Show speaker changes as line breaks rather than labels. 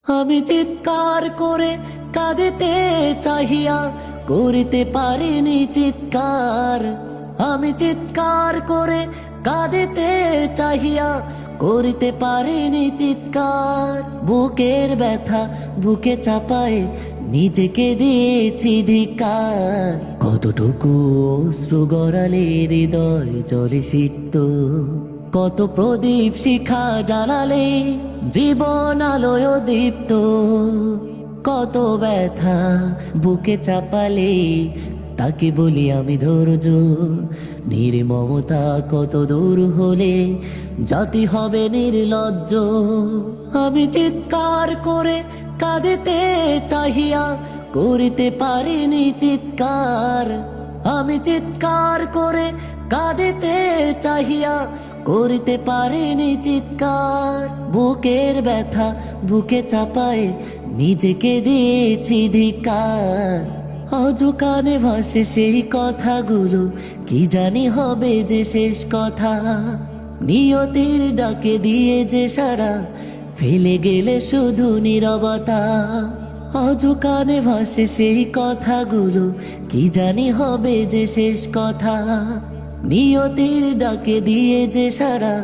আমি চিৎকার করে কাঁদিতে চাহিয়া করিতে পারিনি চিৎকার। আমি চিৎকার করে কাঁদিতে চাহিয়া করিতে পারিনি চিৎকার। বুকের ব্যথা বুকে চাপায় নিজেকে দিয়েছি ধিক্কার। কতটুকু অশ্রু গড়ালে হৃদয় জলে সিক্ত, কত প্রদীপ শিখা জ্বালালে জীবন আলোয় দীপ্ত। কত ব্যথা বুকে চাপালে তাকে বলি আমি ধৈর্য। নির্মমতা কত দূর হলে জাতি হবে নির্লজ্জ। আমি চিৎকার করে কাঁদিতে চাহিয়া করিতে পারিনি চিৎকার। আমি চিৎকার করে কাঁদিতে চাহিয়া করিতে পারিনি চিৎকার। বুকের ব্যথা বুকে চাপায় নিজেকে দিয়েছি ধিক্কার। আজও কানে ভাসে সেই কথাগুলো, কি জানি হবে যে শেষ কথা। নিয়তির ডাকে দিয়ে যে সারা ফেলে গেলে শুধু নীরবতা। আজও কানে ভাসে সেই কথাগুলো, কি জানি হবে যে শেষ কথা। নিয়তির ডাকে দিয়ে যে সারা